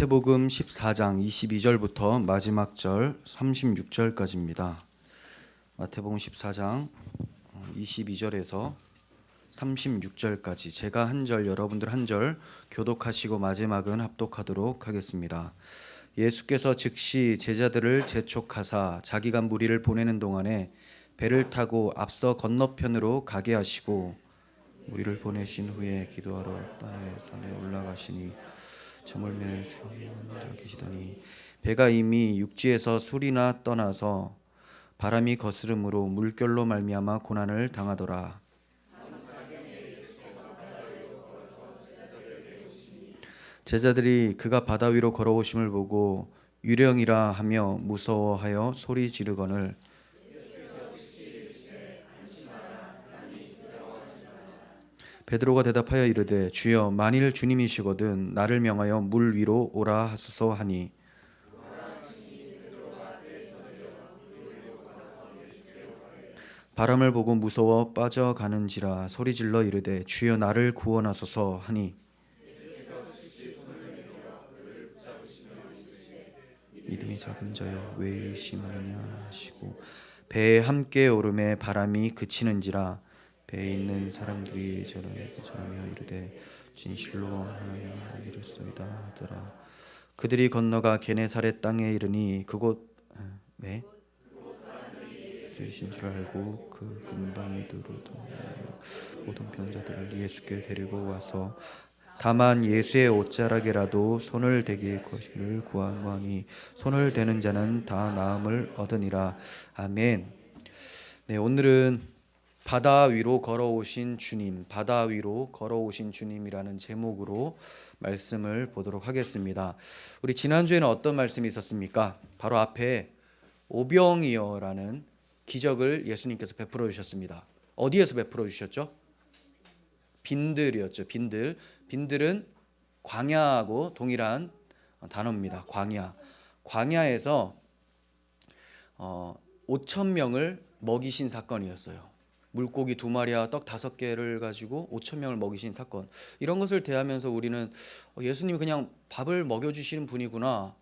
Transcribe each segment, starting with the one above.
마태복음 14장 22절부터 마지막 절 36절까지입니다. 마태복음 14장 22절에서 36절까지 제가 한 절, 여러분들 한 절 교독하시고 마지막은 합독하도록 하겠습니다. 예수께서 즉시 제자들을 재촉하사 자기가 무리를 보내는 동안에 배를 타고 앞서 건너편으로 가게 하시고 무리를 보내신 후에 기도하러 땅의 산에 올라가시니 저물매 혼자 계시더니 배가 이미 육지에서 술이나 떠나서 바람이 거스름으로 물결로 말미암아 고난을 당하더라. 제자들이 그가 바다 위로 걸어오심을 보고 유령이라 하며 무서워하여 소리 지르거늘 베드로가 대답하여 이르되 주여 만일 주님이시거든 나를 명하여 물 위로 오라 하소서 하니 바람을 보고 무서워 빠져가는지라 소리질러 이르되 주여 나를 구원하소서 하니 믿음이 작은 자여 왜 의심하느냐 하시고 배에 함께 오름에 바람이 그치는지라 배에 있는 사람들이 저러며 이르되 진실로 하나님 이르소이다 하더라. 그들이 건너가 게네사렛 땅에 이르니 그곳에 쓰신 줄 알고 그 근방에 두루도 모든 병자들을 예수께 데리고 와서 다만 예수의 옷자락에라도 손을 대게 것을 구하노니 손을 대는 자는 다 나음을 얻으니라. 아멘. 네, 오늘은 바다 위로 걸어오신 주님, 바다 위로 걸어오신 주님이라는 제목으로 말씀을 보도록 하겠습니다. 우리 지난주에는 어떤 말씀이 있었습니까? 바로 앞에 오병이어라는 기적을 예수님께서 베풀어 주셨습니다. 어디에서 베풀어 주셨죠? 빈들이었죠. 빈들. 빈들은 광야하고 동일한 단어입니다. 광야. 광야에서 5,000명을 먹이신 사건이었어요. 물고기 2마리와 떡 5개를 가지고 5,000명을 먹이신 사건. 이런 것을 대하면서 우리는 예수님이 그냥 밥을 먹여주시는 분이구나,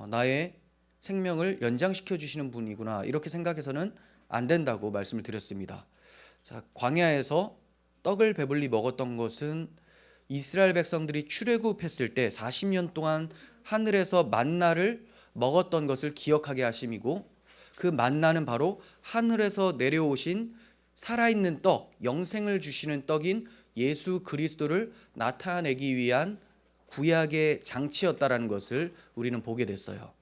나의 생명을 연장시켜 주시는 분이구나, 이렇게 생각해서는 안 된다고 말씀을 드렸습니다. 자, 광야에서 떡을 배불리 먹었던 것은 이스라엘 백성들이 출애굽했을 때 40년 동안 하늘에서 만나를 먹었던 것을 기억하게 하심이고, 그 만나는 바로 하늘에서 내려오신 살아있는 떡, 영생을 주시는 떡인 예수 그리스도를 나타내기 위한 구약의 장치였다라는 것을 우리는 보게 됐어요.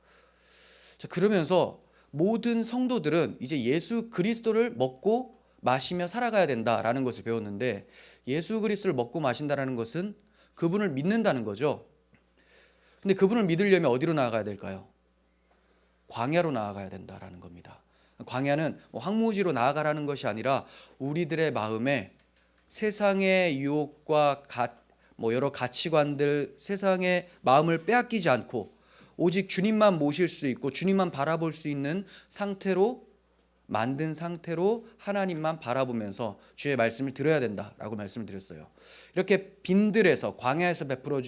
자, 그러면서 모든 성도들은 이제 예수 그리스도를 먹고 마시며 살아가야 된다라는 것을 배웠는데, 예수 그리스도를 먹고 마신다라는 것은 그분을 믿는다는 거죠. 근데 그분을 믿으려면 어디로 나아가야 될까요? 광야로 나아가야 된다라는 겁니다. 광야는 황무지로 나아가라는 것이 아니라 우리들의 마음에 세상의 유혹과 여러 가치관들, 세상의 마음을 빼앗기지 않고 오직 주님만 모실 수 있고 주님만 바라볼 수 있는 상태로 만든 상태로 하나님만 바라보면서 주의 말씀을 들어야 된다라고 말씀을 드렸어요. 이렇게 빈들에서 광야에서 베풀어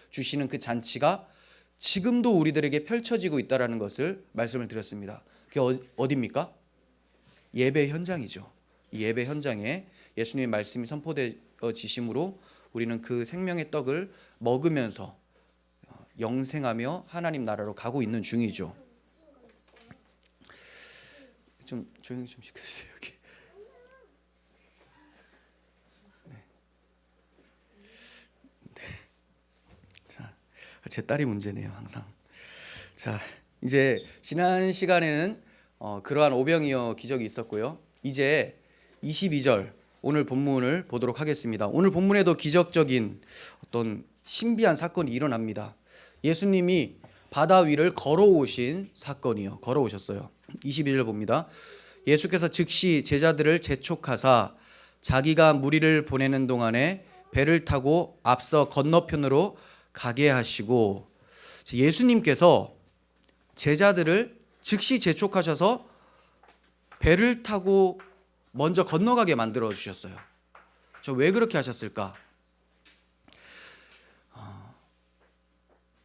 주시는 그 잔치가 지금도 우리들에게 펼쳐지고 있다는 것을 말씀을 드렸습니다. 그게 어디입니까? 예배 현장이죠. 이 예배 현장에 예수님의 말씀이 선포되어지심으로 우리는 그 생명의 떡을 먹으면서 영생하며 하나님 나라로 가고 있는 중이죠. 좀 조용히 좀 시켜주세요. 여기. 네. 자, 제 딸이 문제네요, 항상. 자, 이제 지난 시간에는 그러한 오병이어 기적이 있었고요. 이제 22절 오늘 본문을 보도록 하겠습니다. 오늘 본문에도 기적적인 어떤 신비한 사건이 일어납니다. 예수님이 바다 위를 걸어오신 사건이요. 걸어오셨어요. 22절 봅니다. 예수께서 즉시 제자들을 재촉하사 자기가 무리를 보내는 동안에 배를 타고 앞서 건너편으로 가게 하시고, 예수님께서 제자들을 즉시 재촉하셔서 배를 타고 먼저 건너가게 만들어 주셨어요. 저 왜 그렇게 하셨을까?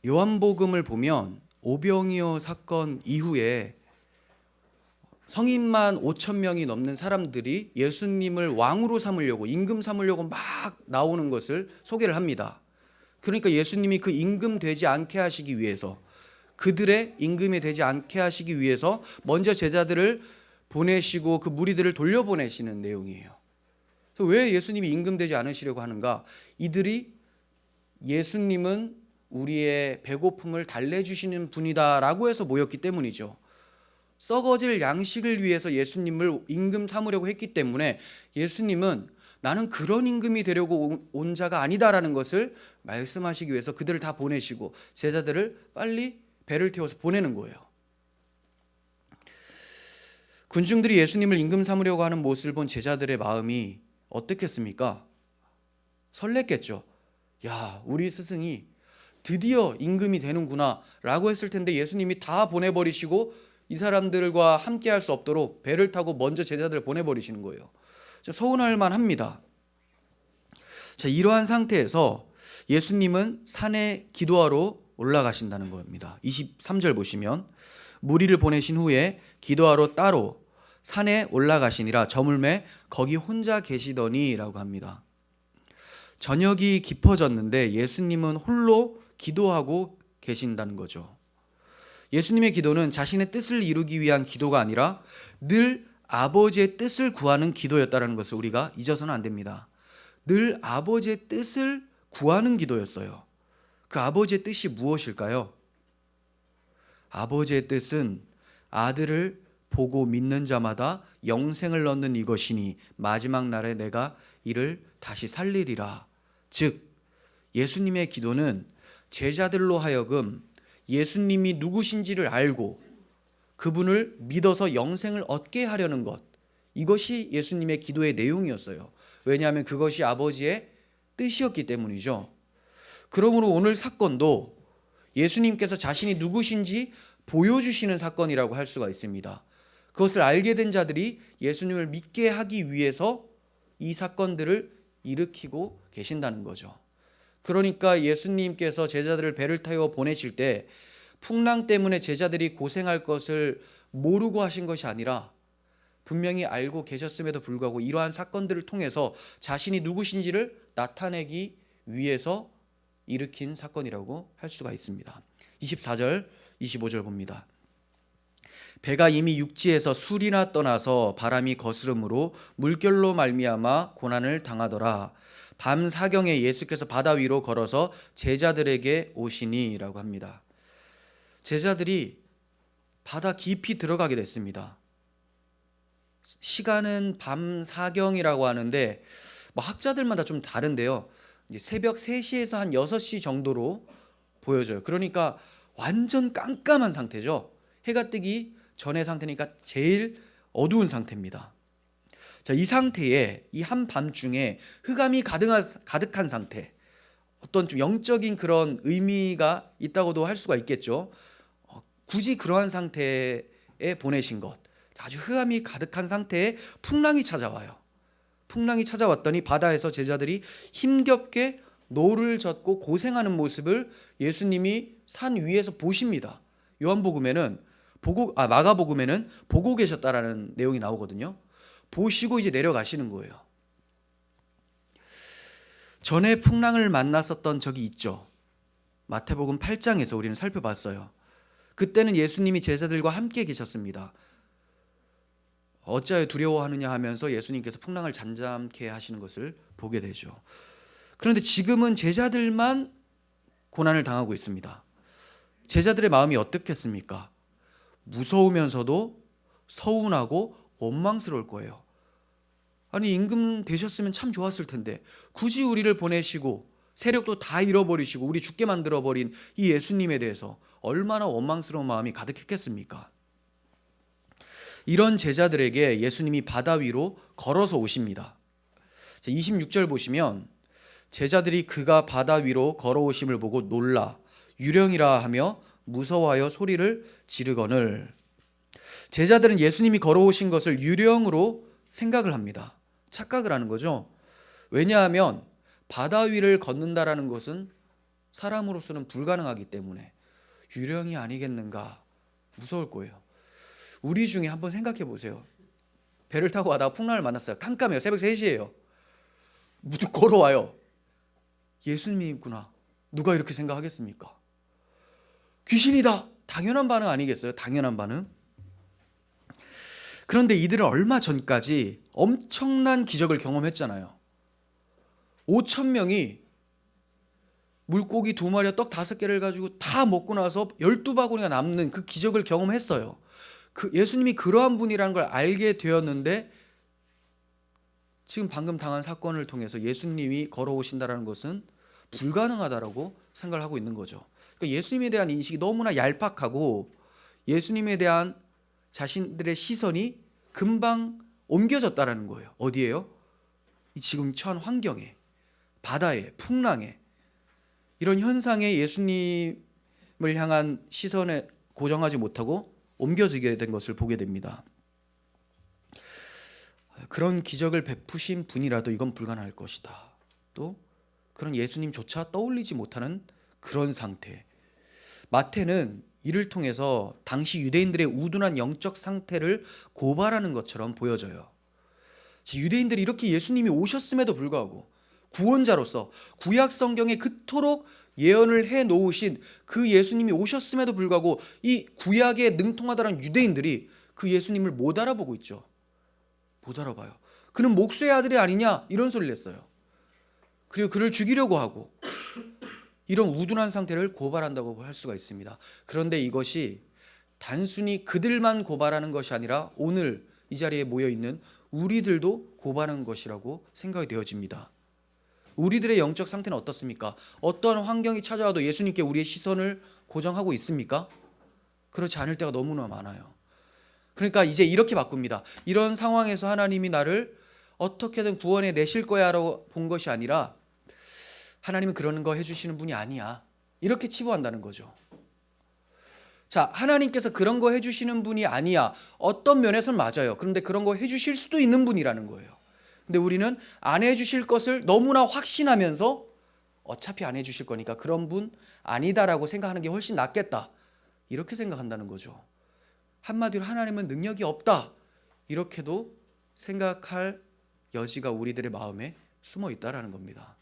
요한복음을 보면 오병이어 사건 이후에 성인만 5천 명이 넘는 사람들이 예수님을 왕으로 삼으려고, 임금 삼으려고 막 나오는 것을 소개를 합니다. 그러니까 예수님이 그 임금 되지 않게 하시기 위해서, 그들의 임금이 되지 않게 하시기 위해서 먼저 제자들을 보내시고 그 무리들을 돌려보내시는 내용이에요. 그래서 왜 예수님이 임금 되지 않으시려고 하는가? 이들이 예수님은 우리의 배고픔을 달래주시는 분이다라고 해서 모였기 때문이죠. 썩어질 양식을 위해서 예수님을 임금 삼으려고 했기 때문에 예수님은 나는 그런 임금이 되려고 온 자가 아니다라는 것을 말씀하시기 위해서 그들을 다 보내시고 제자들을 빨리 배를 태워서 보내는 거예요. 군중들이 예수님을 임금 삼으려고 하는 모습을 본 제자들의 마음이 어떻겠습니까? 설렜겠죠. 야, 우리 스승이 드디어 임금이 되는구나 라고 했을 텐데 예수님이 다 보내버리시고 이 사람들과 함께 할 수 없도록 배를 타고 먼저 제자들을 보내버리시는 거예요. 서운할 만합니다. 자, 이러한 상태에서 예수님은 산에 기도하러 올라가신다는 겁니다. 23절 보시면 무리를 보내신 후에 기도하러 따로 산에 올라가시니라 저물매 거기 혼자 계시더니 라고 합니다. 저녁이 깊어졌는데 예수님은 홀로 기도하고 계신다는 거죠. 예수님의 기도는 자신의 뜻을 이루기 위한 기도가 아니라 늘 아버지의 뜻을 구하는 기도였다는 것을 우리가 잊어서는 안 됩니다. 늘 아버지의 뜻을 구하는 기도였어요. 그 아버지의 뜻이 무엇일까요? 아버지의 뜻은 아들을 보고 믿는 자마다 영생을 얻는 이것이니 마지막 날에 내가 이를 다시 살리리라. 즉 예수님의 기도는 제자들로 하여금 예수님이 누구신지를 알고 그분을 믿어서 영생을 얻게 하려는 것, 이것이 예수님의 기도의 내용이었어요. 왜냐하면 그것이 아버지의 뜻이었기 때문이죠. 그러므로 오늘 사건도 예수님께서 자신이 누구신지 보여주시는 사건이라고 할 수가 있습니다. 그것을 알게 된 자들이 예수님을 믿게 하기 위해서 이 사건들을 일으키고 계신다는 거죠. 그러니까 예수님께서 제자들을 배를 타고 보내실 때 풍랑 때문에 제자들이 고생할 것을 모르고 하신 것이 아니라 분명히 알고 계셨음에도 불구하고 이러한 사건들을 통해서 자신이 누구신지를 나타내기 위해서 일으킨 사건이라고 할 수가 있습니다. 24절, 25절 봅니다. 배가 이미 육지에서 술이나 떠나서 바람이 거스름으로 물결로 말미암아 고난을 당하더라. 밤 사경에 예수께서 바다 위로 걸어서 제자들에게 오시니라고 합니다. 제자들이 바다 깊이 들어가게 됐습니다. 시간은 밤 사경이라고 하는데 학자들마다 좀 다른데요. 이제 새벽 3시에서 한 6시 정도로 보여져요. 그러니까 완전 깜깜한 상태죠. 해가 뜨기 전의 상태니까 제일 어두운 상태입니다. 자, 이 상태에 이 한밤중에 흑암이 가득한 상태, 어떤 좀 영적인 그런 의미가 있다고도 할 수가 있겠죠. 굳이 그러한 상태에 보내신 것, 아주 흑암이 가득한 상태에 풍랑이 찾아와요. 풍랑이 찾아왔더니 바다에서 제자들이 힘겹게 노를 젓고 고생하는 모습을 예수님이 산 위에서 보십니다. 요한복음에는 마가복음에는 보고 계셨다라는 내용이 나오거든요. 보시고 이제 내려가시는 거예요. 전에 풍랑을 만났었던 적이 있죠. 마태복음 8장에서 우리는 살펴봤어요. 그때는 예수님이 제자들과 함께 계셨습니다. 어찌하여 두려워하느냐 하면서 예수님께서 풍랑을 잠잠케 하시는 것을 보게 되죠. 그런데 지금은 제자들만 고난을 당하고 있습니다. 제자들의 마음이 어떻겠습니까? 무서우면서도 서운하고 원망스러울 거예요. 아니, 임금 되셨으면 참 좋았을 텐데 굳이 우리를 보내시고 세력도 다 잃어버리시고 우리 죽게 만들어버린 이 예수님에 대해서 얼마나 원망스러운 마음이 가득했겠습니까? 이런 제자들에게 예수님이 바다 위로 걸어서 오십니다. 26절 보시면 제자들이 그가 바다 위로 걸어오심을 보고 놀라 유령이라 하며 무서워하여 소리를 지르거늘. 제자들은 예수님이 걸어오신 것을 유령으로 생각을 합니다. 착각을 하는 거죠. 왜냐하면 바다 위를 걷는다라는 것은 사람으로서는 불가능하기 때문에 유령이 아니겠는가 무서울 거예요. 우리 중에 한번 생각해 보세요. 배를 타고 가다가 풍랑을 만났어요. 깜깜해요. 새벽 3시예요. 걸어와요. 예수님이구나. 누가 이렇게 생각하겠습니까? 귀신이다. 당연한 반응 아니겠어요? 당연한 반응. 그런데 이들은 얼마 전까지 엄청난 기적을 경험했잖아요. 5,000명이 물고기 2마리와 떡 5개를 가지고 다 먹고 나서 12바구니가 남는 그 기적을 경험했어요. 예수님이 그러한 분이라는 걸 알게 되었는데 지금 방금 당한 사건을 통해서 예수님이 걸어오신다는 것은 불가능하다라고 생각을 하고 있는 거죠. 그러니까 예수님에 대한 인식이 너무나 얄팍하고 예수님에 대한 자신들의 시선이 금방 옮겨졌다라는 거예요. 어디에요? 지금 처한 환경에, 바다에, 풍랑에, 이런 현상에 예수님을 향한 시선에 고정하지 못하고 옮겨지게 된 것을 보게 됩니다. 그런 기적을 베푸신 분이라도 이건 불가능할 것이다. 또 그런 예수님조차 떠올리지 못하는 그런 상태. 마태는 이를 통해서 당시 유대인들의 우둔한 영적 상태를 고발하는 것처럼 보여져요. 유대인들이 이렇게 예수님이 오셨음에도 불구하고 구원자로서 구약 성경에 그토록 예언을 해 놓으신 그 예수님이 오셨음에도 불구하고 이 구약에 능통하다는 유대인들이 그 예수님을 못 알아보고 있죠. 못 알아봐요. 그는 목수의 아들이 아니냐 이런 소리를 했어요. 그리고 그를 죽이려고 하고 이런 우둔한 상태를 고발한다고 할 수가 있습니다. 그런데 이것이 단순히 그들만 고발하는 것이 아니라 오늘 이 자리에 모여 있는 우리들도 고발하는 것이라고 생각이 되어집니다. 우리들의 영적 상태는 어떻습니까? 어떠한 환경이 찾아와도 예수님께 우리의 시선을 고정하고 있습니까? 그렇지 않을 때가 너무나 많아요. 그러니까 이제 이렇게 바꿉니다. 이런 상황에서 하나님이 나를 어떻게든 구원해 내실 거야라고 본 것이 아니라 하나님은 그러는 거 해주시는 분이 아니야. 이렇게 치부한다는 거죠. 자, 하나님께서 그런 거 해주시는 분이 아니야. 어떤 면에서는 맞아요. 그런데 그런 거 해주실 수도 있는 분이라는 거예요. 근데 우리는 안 해주실 것을 너무나 확신하면서 어차피 안 해주실 거니까 그런 분 아니다라고 생각하는 게 훨씬 낫겠다. 이렇게 생각한다는 거죠. 한마디로 하나님은 능력이 없다. 이렇게도 생각할 여지가 우리들의 마음에 숨어 있다라는 겁니다.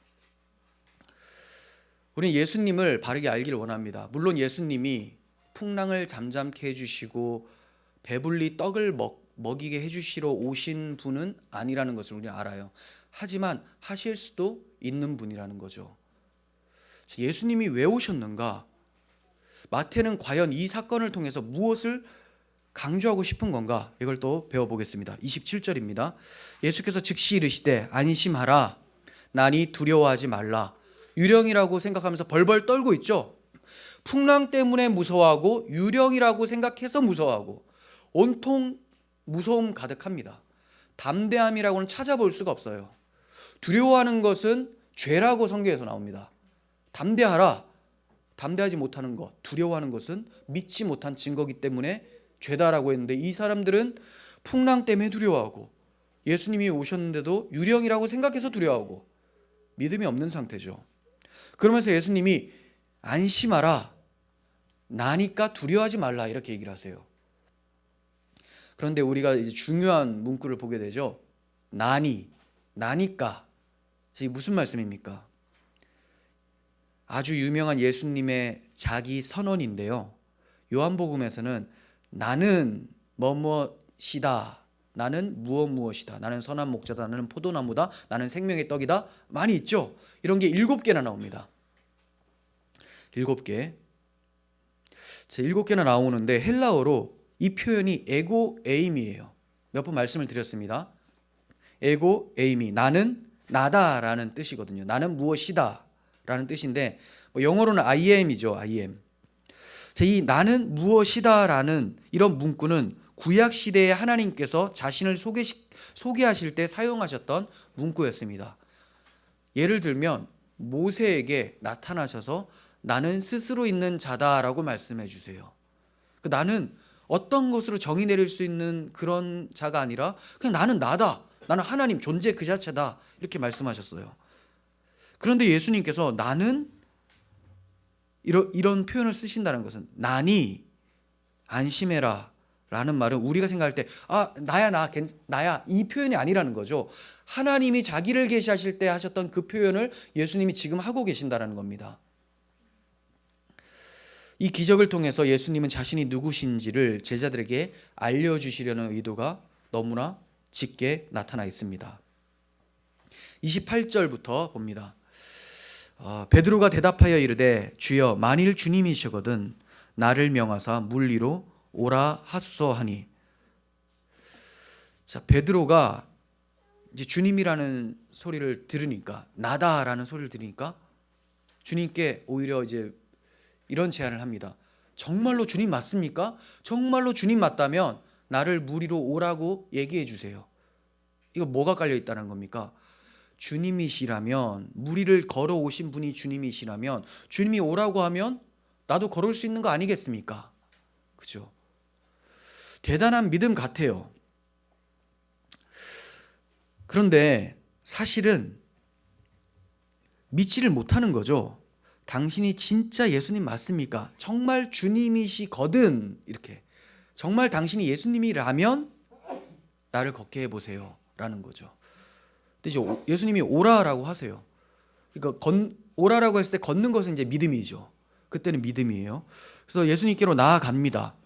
우리는 예수님을 바르게 알기를 원합니다. 물론 예수님이 풍랑을 잠잠케 해주시고 배불리 떡을 먹이게 해주시러 오신 분은 아니라는 것을 우리는 알아요. 하지만 하실 수도 있는 분이라는 거죠. 예수님이 왜 오셨는가? 마태는 과연 이 사건을 통해서 무엇을 강조하고 싶은 건가? 이걸 또 배워보겠습니다. 27절입니다. 예수께서 즉시 이르시되 안심하라. 나니 두려워하지 말라. 유령이라고 생각하면서 벌벌 떨고 있죠. 풍랑 때문에 무서워하고 유령이라고 생각해서 무서워하고 온통 무서움 가득합니다. 담대함이라고는 찾아볼 수가 없어요. 두려워하는 것은 죄라고 성경에서 나옵니다. 담대하라. 담대하지 못하는 것, 두려워하는 것은 믿지 못한 증거이기 때문에 죄다라고 했는데 이 사람들은 풍랑 때문에 두려워하고 예수님이 오셨는데도 유령이라고 생각해서 두려워하고 믿음이 없는 상태죠. 그러면서 예수님이 안심하라. 나니까 두려워하지 말라 이렇게 얘기를 하세요. 그런데 우리가 이제 중요한 문구를 보게 되죠. 나니까. 이게 무슨 말씀입니까? 아주 유명한 예수님의 자기 선언인데요. 요한복음에서는 나는 뭐뭐시다. 나는 무엇이다. 나는 선한 목자다. 나는 포도나무다. 나는 생명의 떡이다. 많이 있죠. 이런 게 7개나 나옵니다. 7개. 7개나 나오는데 헬라어로 이 표현이 에고 에임이에요. 몇 번 말씀을 드렸습니다. 에고 에임이 나는 나다라는 뜻이거든요. 나는 무엇이다 라는 뜻인데 영어로는 I am이죠. I am. 이 나는 무엇이다라는 이런 문구는 구약 시대에 하나님께서 자신을 소개하실 때 사용하셨던 문구였습니다. 예를 들면 모세에게 나타나셔서 나는 스스로 있는 자다라고 말씀해 주세요. 나는 어떤 것으로 정의 내릴 수 있는 그런 자가 아니라 그냥 나는 나다. 나는 하나님 존재 그 자체다. 이렇게 말씀하셨어요. 그런데 예수님께서 나는 이런 표현을 쓰신다는 것은 나니 안심해라 라는 말은 우리가 생각할 때 나야 이 표현이 아니라는 거죠. 하나님이 자기를 계시하실 때 하셨던 그 표현을 예수님이 지금 하고 계신다는 겁니다. 이 기적을 통해서 예수님은 자신이 누구신지를 제자들에게 알려주시려는 의도가 너무나 짙게 나타나 있습니다. 28절부터 봅니다. 베드로가 대답하여 이르되 주여 만일 주님이시거든 나를 명하사 물 위로 오라 하소서 하니. 자, 베드로가 이제 주님이라는 소리를 들으니까, 나다라는 소리를 들으니까 주님께 오히려 이제 이런 제안을 합니다. 정말로 주님 맞습니까? 정말로 주님 맞다면 나를 물 위로 오라고 얘기해 주세요. 이거 뭐가 깔려 있다는 겁니까? 주님이시라면, 물 위를 걸어오신 분이 주님이시라면 주님이 오라고 하면 나도 걸을 수 있는 거 아니겠습니까? 그죠? 대단한 믿음 같아요. 그런데 사실은 믿지를 못하는 거죠. 당신이 진짜 예수님 맞습니까? 정말 주님이시거든, 이렇게 정말 당신이 예수님이라면 나를 걷게 해보세요 라는 거죠. 근데 이제 예수님이 오라라고 하세요. 그러니까 오라라고 했을 때 걷는 것은 이제 믿음이죠. 그때는 믿음이에요. 그래서 예수님께로 나아갑니다.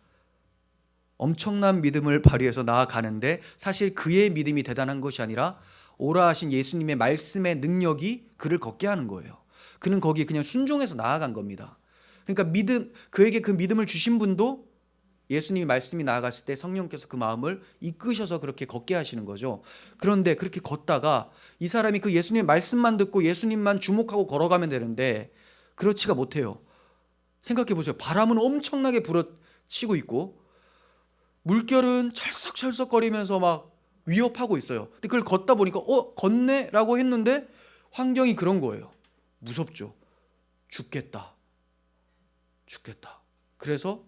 엄청난 믿음을 발휘해서 나아가는데 사실 그의 믿음이 대단한 것이 아니라 오라 하신 예수님의 말씀의 능력이 그를 걷게 하는 거예요. 그는 거기에 그냥 순종해서 나아간 겁니다. 그러니까 그에게 그 믿음을 주신 분도 예수님이 말씀이 나아갔을 때 성령께서 그 마음을 이끄셔서 그렇게 걷게 하시는 거죠. 그런데 그렇게 걷다가 이 사람이 그 예수님의 말씀만 듣고 예수님만 주목하고 걸어가면 되는데 그렇지가 못해요. 생각해 보세요. 바람은 엄청나게 불어치고 있고 물결은 철썩철썩거리면서 막 위협하고 있어요. 근데 그걸 걷다 보니까 걷네? 라고 했는데 환경이 그런 거예요. 무섭죠. 죽겠다. 그래서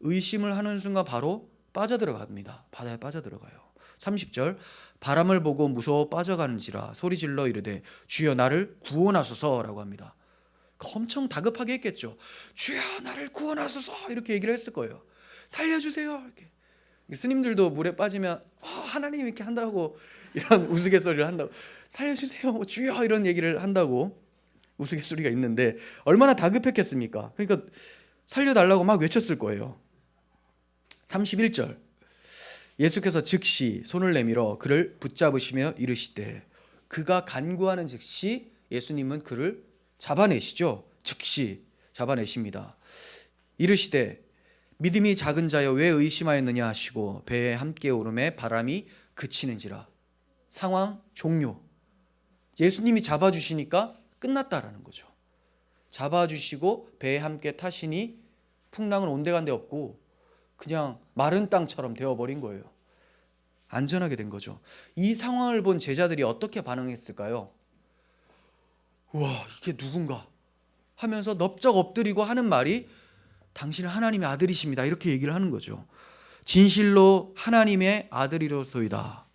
의심을 하는 순간 바로 빠져들어갑니다. 바다에 빠져들어가요. 30절 바람을 보고 무서워 빠져가는지라 소리질러 이르되 주여 나를 구원하소서 라고 합니다. 엄청 다급하게 했겠죠. 주여 나를 구원하소서 이렇게 얘기를 했을 거예요. 살려주세요 이렇게. 스님들도 물에 빠지면 하나님 이렇게 한다고 이런 우스갯소리를 한다고, 살려주세요 주여 이런 얘기를 한다고 우스갯소리가 있는데 얼마나 다급했겠습니까? 그러니까 살려달라고 막 외쳤을 거예요. 31절 예수께서 즉시 손을 내밀어 그를 붙잡으시며 이르시되, 그가 간구하는 즉시 예수님은 그를 잡아내시죠. 즉시 잡아내십니다. 이르시되 믿음이 작은 자여 왜 의심하였느냐 하시고 배에 함께 오름에 바람이 그치는지라. 상황 종료. 예수님이 잡아주시니까 끝났다라는 거죠. 잡아주시고 배에 함께 타시니 풍랑은 온데간데 없고 그냥 마른 땅처럼 되어버린 거예요. 안전하게 된 거죠. 이 상황을 본 제자들이 어떻게 반응했을까요? 와, 이게 누군가 하면서 넙적 엎드리고 하는 말이 당신은 하나님의 아들이십니다 이렇게 얘기를 하는 거죠. 진실로 하나님의 아들이로소이다.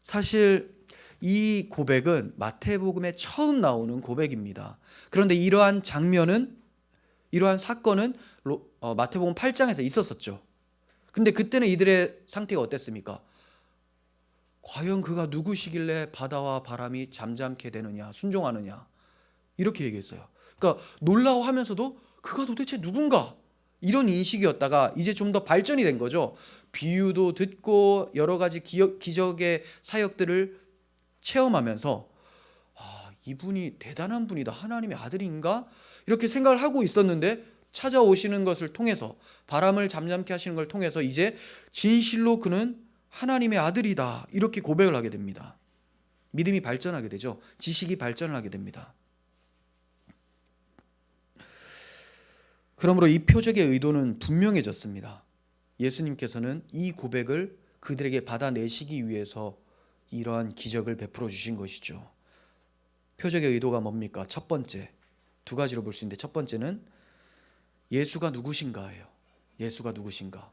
사실 이 고백은 마태복음에 처음 나오는 고백입니다. 그런데 이러한 사건은 마태복음 8장에서 있었었죠. 근데 그때는 이들의 상태가 어땠습니까? 과연 그가 누구시길래 바다와 바람이 잠잠케 되느냐, 순종하느냐, 이렇게 얘기했어요. 그러니까 놀라워하면서도 그가 도대체 누군가, 이런 인식이었다가 이제 좀 더 발전이 된 거죠. 비유도 듣고 여러 가지 기적의 사역들을 체험하면서 이분이 대단한 분이다, 하나님의 아들인가, 이렇게 생각을 하고 있었는데 찾아오시는 것을 통해서, 바람을 잠잠케 하시는 걸 통해서 이제 진실로 그는 하나님의 아들이다 이렇게 고백을 하게 됩니다. 믿음이 발전하게 되죠. 지식이 발전을 하게 됩니다. 그러므로 이 표적의 의도는 분명해졌습니다. 예수님께서는 이 고백을 그들에게 받아내시기 위해서 이러한 기적을 베풀어 주신 것이죠. 표적의 의도가 뭡니까? 첫 번째, 두 가지로 볼 수 있는데 첫 번째는 예수가 누구신가예요. 예수가 누구신가.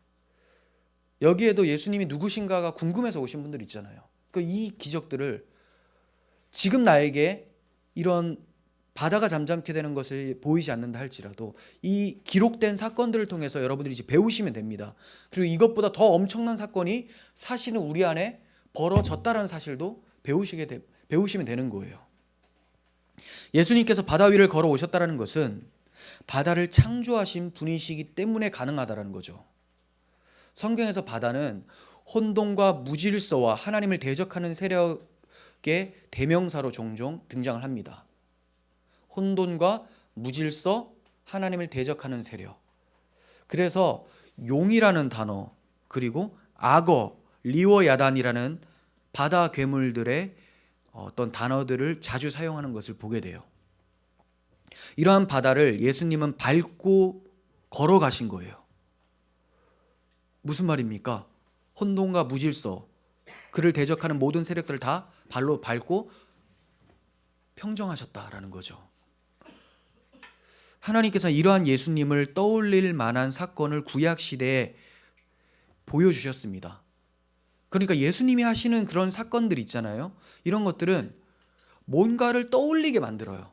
여기에도 예수님이 누구신가가 궁금해서 오신 분들 있잖아요. 그러니까 이 기적들을 지금 나에게 이런 바다가 잠잠케 되는 것이 보이지 않는다 할지라도 이 기록된 사건들을 통해서 여러분들이 이제 배우시면 됩니다. 그리고 이것보다 더 엄청난 사건이 사실은 우리 안에 벌어졌다라는 사실도 배우시면 되는 거예요. 예수님께서 바다 위를 걸어오셨다는 것은 바다를 창조하신 분이시기 때문에 가능하다는 거죠. 성경에서 바다는 혼돈과 무질서와 하나님을 대적하는 세력의 대명사로 종종 등장을 합니다. 혼돈과 무질서, 하나님을 대적하는 세력. 그래서 용이라는 단어, 그리고 악어, 리워야단이라는 바다 괴물들의 어떤 단어들을 자주 사용하는 것을 보게 돼요. 이러한 바다를 예수님은 밟고 걸어가신 거예요. 무슨 말입니까? 혼돈과 무질서, 그를 대적하는 모든 세력들을 다 발로 밟고 평정하셨다라는 거죠. 하나님께서 이러한 예수님을 떠올릴 만한 사건을 구약 시대에 보여주셨습니다. 그러니까 예수님이 하시는 그런 사건들 있잖아요. 이런 것들은 뭔가를 떠올리게 만들어요.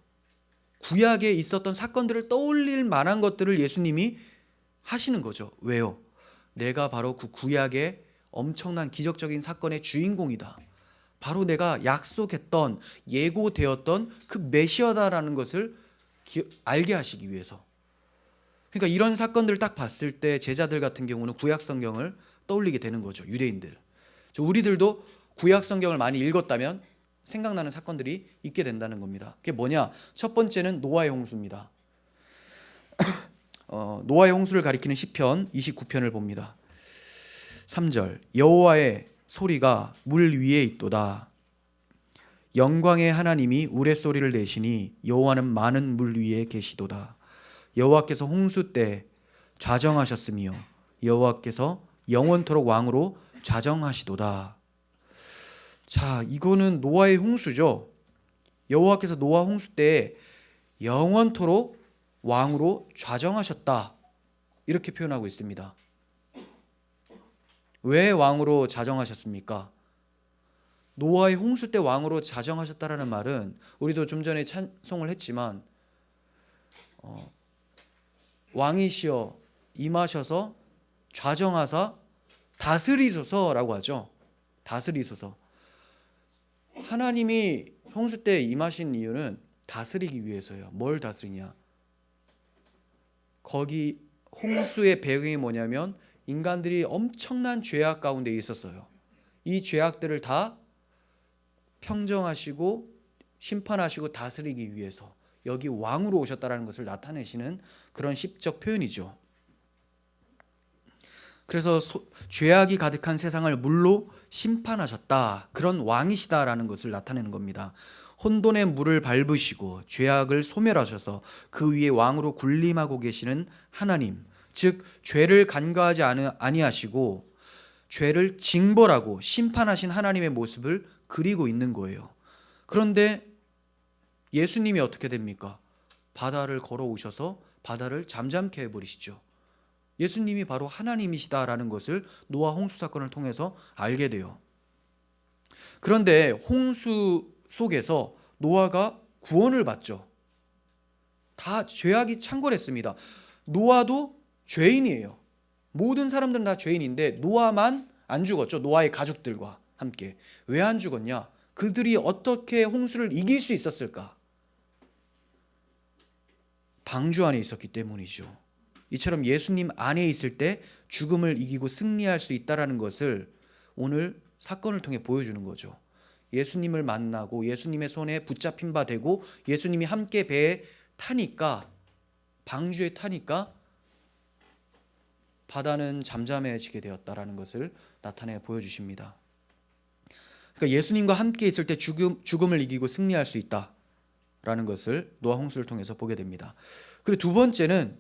구약에 있었던 사건들을 떠올릴 만한 것들을 예수님이 하시는 거죠. 왜요? 내가 바로 그 구약의 엄청난 기적적인 사건의 주인공이다. 바로 내가 약속했던, 예고되었던 그 메시아다라는 것을 알게 하시기 위해서. 그러니까 이런 사건들을 딱 봤을 때 제자들 같은 경우는 구약 성경을 떠올리게 되는 거죠. 유대인들. 우리들도 구약 성경을 많이 읽었다면 생각나는 사건들이 있게 된다는 겁니다. 그게 뭐냐? 첫 번째는 노아의 홍수입니다. 노아의 홍수를 가리키는 시편 29편을 봅니다. 3절, 여호와의 소리가 물 위에 있도다. 영광의 하나님이 우레소리를 내시니 여호와는 많은 물 위에 계시도다. 여호와께서 홍수 때 좌정하셨으며 여호와께서 영원토록 왕으로 좌정하시도다. 자, 이거는 노아의 홍수죠. 여호와께서 노아 홍수 때 영원토록 왕으로 좌정하셨다. 이렇게 표현하고 있습니다. 왜 왕으로 좌정하셨습니까? 노아의 홍수 때 왕으로 좌정하셨다라는 말은 우리도 좀 전에 찬송을 했지만 왕이시여 임하셔서 좌정하사 다스리소서라고 하죠. 다스리소서. 하나님이 홍수 때 임하신 이유는 다스리기 위해서예요. 뭘 다스리냐? 거기 홍수의 배경이 뭐냐면 인간들이 엄청난 죄악 가운데 있었어요. 이 죄악들을 다 평정하시고 심판하시고 다스리기 위해서 여기 왕으로 오셨다는 것을 나타내시는 그런 시적 표현이죠. 그래서 죄악이 가득한 세상을 물로 심판하셨다. 그런 왕이시다라는 것을 나타내는 겁니다. 혼돈의 물을 밟으시고 죄악을 소멸하셔서 그 위에 왕으로 군림하고 계시는 하나님, 즉 죄를 간과하지 아니하시고 죄를 징벌하고 심판하신 하나님의 모습을 그리고 있는 거예요. 그런데 예수님이 어떻게 됩니까? 바다를 걸어오셔서 바다를 잠잠케 해버리시죠. 예수님이 바로 하나님이시다라는 것을 노아 홍수 사건을 통해서 알게 돼요. 그런데 홍수 속에서 노아가 구원을 받죠. 다 죄악이 창궐했습니다. 노아도 죄인이에요. 모든 사람들은 다 죄인인데 노아만 안 죽었죠. 노아의 가족들과 함께. 왜 안 죽었냐? 그들이 어떻게 홍수를 이길 수 있었을까? 방주 안에 있었기 때문이죠. 이처럼 예수님 안에 있을 때 죽음을 이기고 승리할 수 있다는 것을 오늘 사건을 통해 보여주는 거죠. 예수님을 만나고 예수님의 손에 붙잡힌 바 되고 예수님이 함께 배에 타니까, 방주에 타니까 바다는 잠잠해지게 되었다라는 것을 나타내 보여주십니다. 그러니까 예수님과 함께 있을 때 죽음을 이기고 승리할 수 있다라는 것을 노아 홍수를 통해서 보게 됩니다. 그리고 두 번째는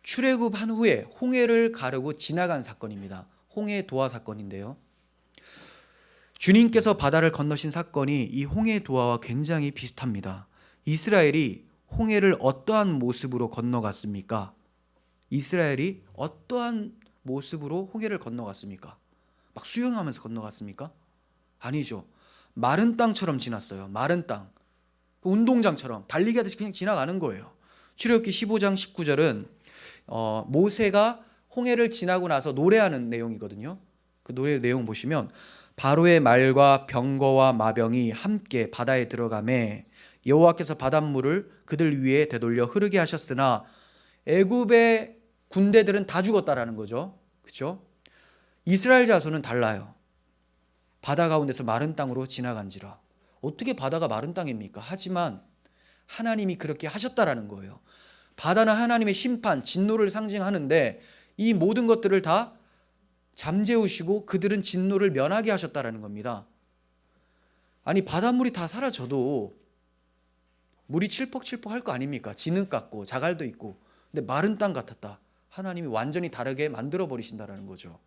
출애굽한 후에 홍해를 가르고 지나간 사건입니다. 홍해 도하 사건인데요. 주님께서 바다를 건너신 사건이 이 홍해 도하와 굉장히 비슷합니다. 이스라엘이 홍해를 어떠한 모습으로 건너갔습니까? 이스라엘이 어떠한 모습으로 홍해를 건너갔습니까? 막 수영하면서 건너갔습니까? 아니죠. 마른 땅처럼 지났어요. 마른 땅. 운동장처럼 달리기 하듯이 그냥 지나가는 거예요. 출애굽기 15장 19절은 모세가 홍해를 지나고 나서 노래하는 내용이거든요. 그 노래 내용 보시면 바로의 말과 병거와 마병이 함께 바다에 들어가매 여호와께서 바닷물을 그들 위에 되돌려 흐르게 하셨으나 애굽의 군대들은 다 죽었다라는 거죠. 그렇죠? 이스라엘 자손은 달라요. 바다 가운데서 마른 땅으로 지나간지라. 어떻게 바다가 마른 땅입니까? 하지만 하나님이 그렇게 하셨다라는 거예요. 바다는 하나님의 심판, 진노를 상징하는데 이 모든 것들을 다 잠재우시고 그들은 진노를 면하게 하셨다라는 겁니다. 아니 바닷물이 다 사라져도 물이 칠퍽칠퍽 할 거 아닙니까? 진흙 같고 자갈도 있고. 근데 마른 땅 같았다. 하나님이 완전히 다르게 만들어 버리신다라는 거죠.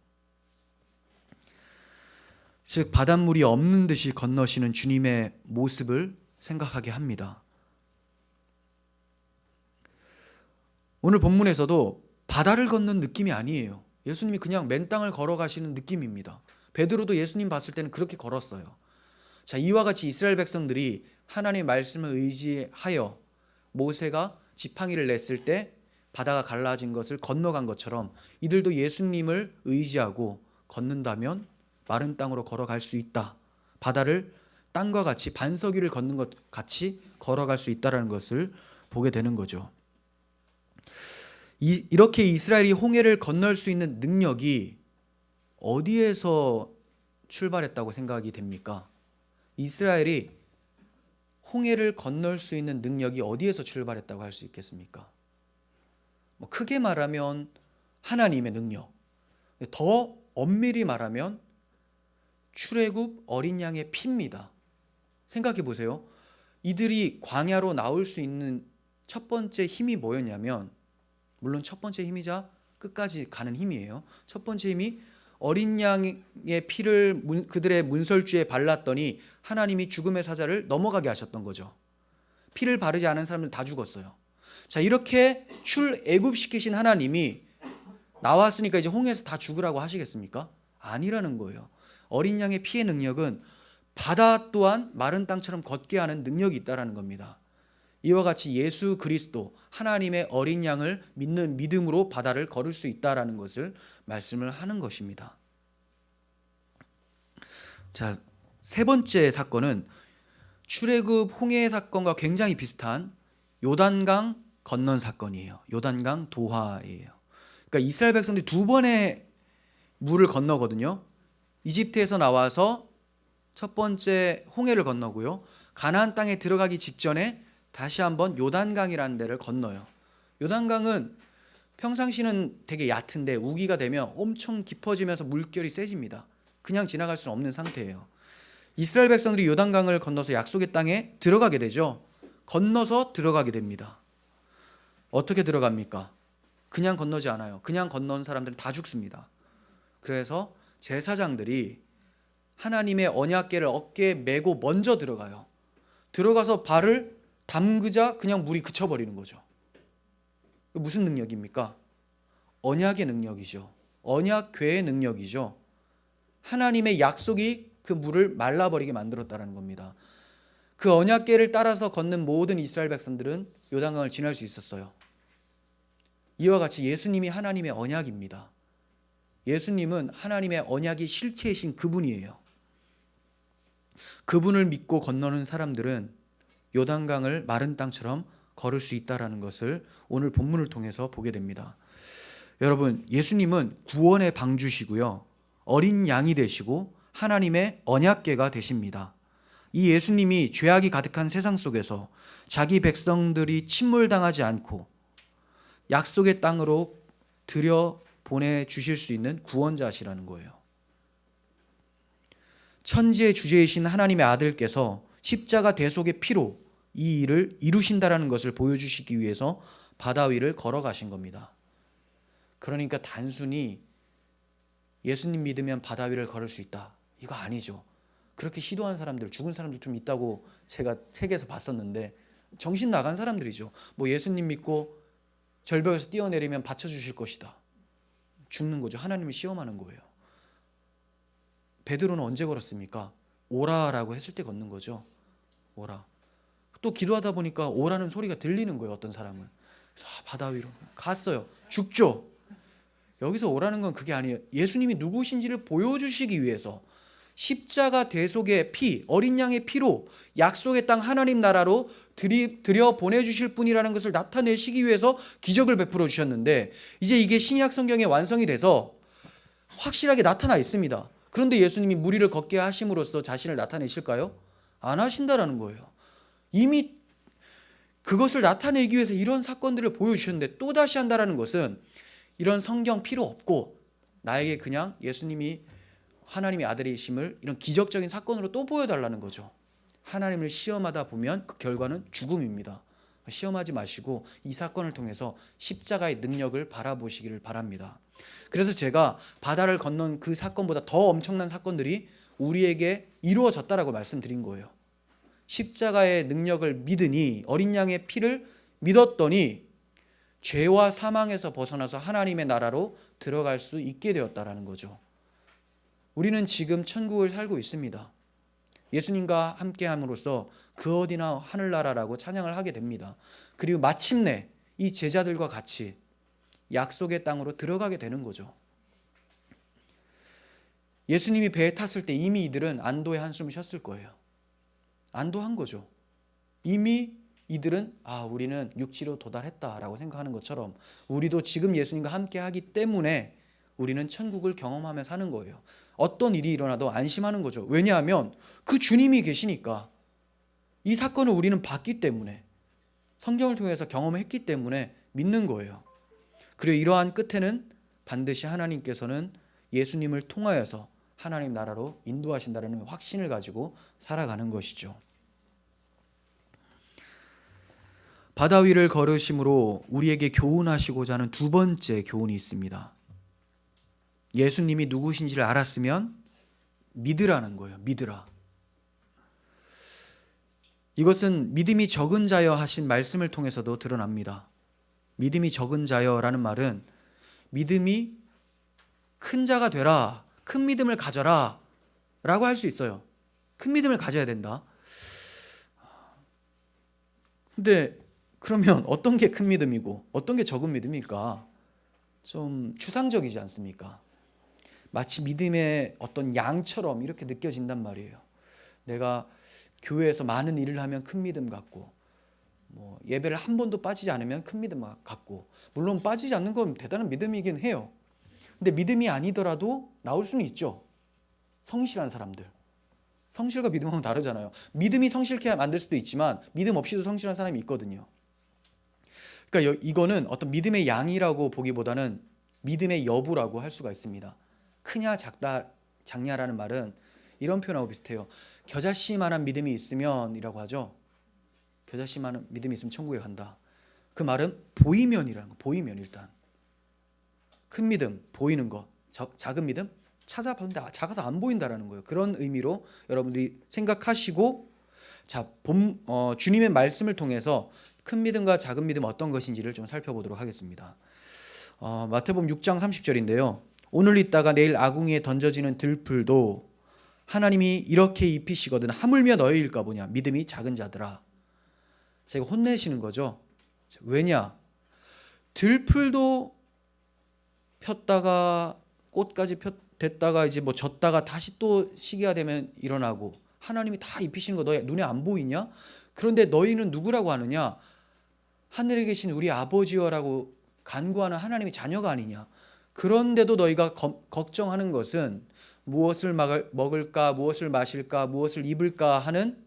즉 바닷물이 없는 듯이 건너시는 주님의 모습을 생각하게 합니다. 오늘 본문에서도 바다를 걷는 느낌이 아니에요. 예수님이 그냥 맨 땅을 걸어가시는 느낌입니다. 베드로도 예수님 봤을 때는 그렇게 걸었어요. 자, 이와 같이 이스라엘 백성들이 하나님의 말씀을 의지하여 모세가 지팡이를 냈을 때 바다가 갈라진 것을 건너간 것처럼 이들도 예수님을 의지하고 걷는다면 마른 땅으로 걸어갈 수 있다. 바다를 땅과 같이 반석 위를 걷는 것 같이 걸어갈 수 있다는 것을 보게 되는 거죠. 이렇게 이스라엘이 홍해를 건널 수 있는 능력이 어디에서 출발했다고 생각이 됩니까? 이스라엘이 홍해를 건널 수 있는 능력이 어디에서 출발했다고 할 수 있겠습니까? 크게 말하면 하나님의 능력, 더 엄밀히 말하면 출애굽 어린 양의 피입니다. 생각해 보세요. 이들이 광야로 나올 수 있는 첫 번째 힘이 뭐였냐면, 물론 첫 번째 힘이자 끝까지 가는 힘이에요. 첫 번째 힘이 어린 양의 피를 그들의 문설주에 발랐더니 하나님이 죽음의 사자를 넘어가게 하셨던 거죠. 피를 바르지 않은 사람들 다 죽었어요. 자, 이렇게 출애굽시키신 하나님이 나왔으니까 이제 홍해에서 다 죽으라고 하시겠습니까? 아니라는 거예요. 어린 양의 피의 능력은 바다 또한 마른 땅처럼 걷게 하는 능력이 있다는 겁니다. 이와 같이 예수 그리스도 하나님의 어린 양을 믿는 믿음으로 바다를 걸을 수 있다는 것을 말씀을 하는 것입니다. 자, 세 번째 사건은 출애굽 홍해 사건과 굉장히 비슷한 요단강 건넌 사건이에요. 요단강 도하예요. 그러니까 이스라엘 백성들이 두 번의 물을 건너거든요. 이집트에서 나와서 첫 번째 홍해를 건너고요. 가나안 땅에 들어가기 직전에 다시 한번 요단강이라는 데를 건너요. 요단강은 평상시는 되게 얕은데 우기가 되면 엄청 깊어지면서 물결이 세집니다. 그냥 지나갈 수는 없는 상태예요. 이스라엘 백성들이 요단강을 건너서 약속의 땅에 들어가게 되죠. 건너서 들어가게 됩니다. 어떻게 들어갑니까? 그냥 건너지 않아요. 그냥 건넌 사람들은 다 죽습니다. 그래서 제사장들이 하나님의 언약궤를 어깨에 메고 먼저 들어가요. 들어가서 발을 담그자 그냥 물이 그쳐버리는 거죠. 무슨 능력입니까? 언약의 능력이죠. 언약궤의 능력이죠. 하나님의 약속이 그 물을 말라버리게 만들었다는 겁니다. 그 언약궤를 따라서 걷는 모든 이스라엘 백성들은 요단강을 지날 수 있었어요. 이와 같이 예수님이 하나님의 언약입니다. 예수님은 하나님의 언약이 실체이신 그분이에요. 그분을 믿고 건너는 사람들은 요단강을 마른 땅처럼 걸을 수 있다는 것을 오늘 본문을 통해서 보게 됩니다. 여러분, 예수님은 구원의 방주시고요, 어린 양이 되시고 하나님의 언약궤가 되십니다. 이 예수님이 죄악이 가득한 세상 속에서 자기 백성들이 침몰당하지 않고 약속의 땅으로 들여 보내주실 수 있는 구원자시라는 거예요. 천지의 주제이신 하나님의 아들께서 십자가 대속의 피로 이 일을 이루신다라는 것을 보여주시기 위해서 바다 위를 걸어가신 겁니다. 그러니까 단순히 예수님 믿으면 바다 위를 걸을 수 있다, 이거 아니죠. 그렇게 시도한 사람들, 죽은 사람들 좀 있다고 제가 책에서 봤었는데 정신 나간 사람들이죠. 뭐 예수님 믿고 절벽에서 뛰어내리면 받쳐주실 것이다, 죽는 거죠. 하나님을 시험하는 거예요. 베드로는 언제 걸었습니까? 오라라고 했을 때 걷는 거죠. 오라. 또 기도하다 보니까 오라는 소리가 들리는 거예요. 어떤 사람은. 그래서 바다 위로 갔어요. 죽죠. 여기서 오라는 건 그게 아니에요. 예수님이 누구신지를 보여주시기 위해서 십자가 대속의 피, 어린 양의 피로 약속의 땅 하나님 나라로 들여 보내주실 분이라는 것을 나타내시기 위해서 기적을 베풀어 주셨는데, 이제 이게 신약 성경에 완성이 돼서 확실하게 나타나 있습니다. 그런데 예수님이 무리를 걷게 하심으로써 자신을 나타내실까요? 안 하신다라는 거예요. 이미 그것을 나타내기 위해서 이런 사건들을 보여주셨는데 또 다시 한다라는 것은 이런 성경 필요 없고 나에게 그냥 예수님이 하나님의 아들이심을 이런 기적적인 사건으로 또 보여달라는 거죠. 하나님을 시험하다 보면 그 결과는 죽음입니다. 시험하지 마시고 이 사건을 통해서 십자가의 능력을 바라보시기를 바랍니다. 그래서 제가 바다를 건넌 그 사건보다 더 엄청난 사건들이 우리에게 이루어졌다라고 말씀드린 거예요. 십자가의 능력을 믿으니, 어린 양의 피를 믿었더니 죄와 사망에서 벗어나서 하나님의 나라로 들어갈 수 있게 되었다라는 거죠. 우리는 지금 천국을 살고 있습니다. 예수님과 함께함으로써 그 어디나 하늘나라라고 찬양을 하게 됩니다. 그리고 마침내 이 제자들과 같이 약속의 땅으로 들어가게 되는 거죠. 예수님이 배에 탔을 때 이미 이들은 안도의 한숨을 쉬었을 거예요. 안도한 거죠. 이미 이들은 우리는 육지로 도달했다라고 생각하는 것처럼 우리도 지금 예수님과 함께하기 때문에 우리는 천국을 경험하며 사는 거예요. 어떤 일이 일어나도 안심하는 거죠. 왜냐하면 그 주님이 계시니까. 이 사건을 우리는 봤기 때문에, 성경을 통해서 경험했기 때문에 믿는 거예요. 그리고 이러한 끝에는 반드시 하나님께서는 예수님을 통하여서 하나님 나라로 인도하신다는 확신을 가지고 살아가는 것이죠. 바다 위를 걸으심으로 우리에게 교훈하시고자 하는 두 번째 교훈이 있습니다. 예수님이 누구신지를 알았으면 믿으라는 거예요. 믿으라. 이것은 믿음이 적은 자여 하신 말씀을 통해서도 드러납니다. 믿음이 적은 자여라는 말은 믿음이 큰 자가 되라, 큰 믿음을 가져라 라고 할 수 있어요. 큰 믿음을 가져야 된다. 근데 그러면 어떤 게 큰 믿음이고 어떤 게 적은 믿음일까? 좀 추상적이지 않습니까? 마치 믿음의 어떤 양처럼 이렇게 느껴진단 말이에요. 내가 교회에서 많은 일을 하면 큰 믿음 갖고, 예배를 한 번도 빠지지 않으면 큰 믿음 갖고, 물론 빠지지 않는 건 대단한 믿음이긴 해요. 근데 믿음이 아니더라도 나올 수는 있죠. 성실한 사람들. 성실과 믿음하고는 다르잖아요. 믿음이 성실케 만들 수도 있지만 믿음 없이도 성실한 사람이 있거든요. 그러니까 이거는 어떤 믿음의 양이라고 보기보다는 믿음의 여부라고 할 수가 있습니다. 크냐 작다 작냐라는 말은 이런 표현하고 비슷해요. 겨자씨만한 믿음이 있으면 이라고 하죠. 겨자씨만한 믿음이 있으면 천국에 간다. 그 말은 보이면이라는 거. 보이면 일단 큰 믿음 보이는 거, 작은 믿음 찾아봤는데 작아서 안 보인다라는 거예요. 그런 의미로 여러분들이 생각하시고, 주님의 말씀을 통해서 큰 믿음과 작은 믿음 어떤 것인지를 좀 살펴보도록 하겠습니다. 마태복음 6장 30절인데요. 오늘 있다가 내일 아궁이에 던져지는 들풀도 하나님이 이렇게 입히시거든 하물며 너희일까 보냐 믿음이 작은 자들아. 제가 혼내시는 거죠. 왜냐? 들풀도 폈다가 꽃까지 됐다가 이제 졌다가 다시 또 시기가 되면 일어나고, 하나님이 다 입히시는 거 너희 눈에 안 보이냐? 그런데 너희는 누구라고 하느냐? 하늘에 계신 우리 아버지여라고 간구하는 하나님의 자녀가 아니냐? 그런데도 너희가 걱정하는 것은 무엇을 먹을까, 무엇을 마실까, 무엇을 입을까 하는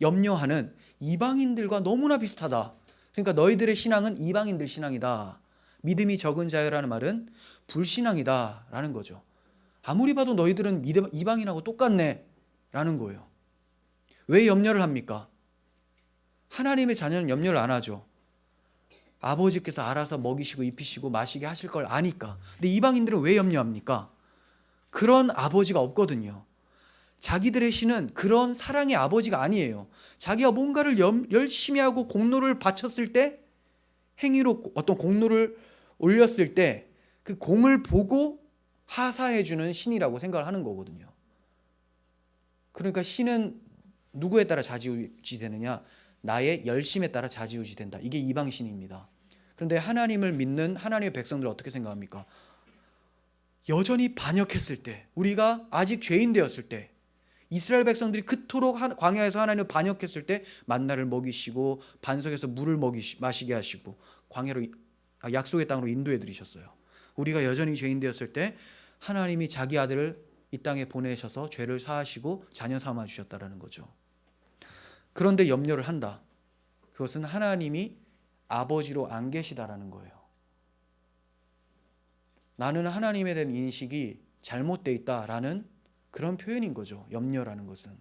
염려하는 이방인들과 너무나 비슷하다. 그러니까 너희들의 신앙은 이방인들 신앙이다. 믿음이 적은 자여라는 말은 불신앙이다 라는 거죠. 아무리 봐도 너희들은 이방인하고 똑같네 라는 거예요. 왜 염려를 합니까? 하나님의 자녀는 염려를 안 하죠. 아버지께서 알아서 먹이시고 입히시고 마시게 하실 걸 아니까. 근데 이방인들은 왜 염려합니까? 그런 아버지가 없거든요. 자기들의 신은 그런 사랑의 아버지가 아니에요. 자기가 뭔가를 열심히 하고 공로를 바쳤을 때, 행위로 어떤 공로를 올렸을 때 그 공을 보고 하사해 주는 신이라고 생각을 하는 거거든요. 그러니까 신은 누구에 따라 좌지우지되느냐? 나의 열심에 따라 좌지우지된다. 이게 이방신입니다. 그런데 하나님을 믿는 하나님의 백성들 어떻게 생각합니까? 여전히 반역했을 때, 우리가 아직 죄인 되었을 때, 이스라엘 백성들이 그토록 광야에서 하나님을 반역했을 때 만나를 먹이시고 반석에서 물을 마시게 하시고 광야로 약속의 땅으로 인도해 드리셨어요. 우리가 여전히 죄인 되었을 때 하나님이 자기 아들을 이 땅에 보내셔서 죄를 사하시고 자녀 삼아 주셨다라는 거죠. 그런데 염려를 한다. 그것은 하나님이 아버지로 안 계시다라는 거예요. 나는 하나님에 대한 인식이 잘못되어 있다라는 그런 표현인 거죠. 염려라는 것은.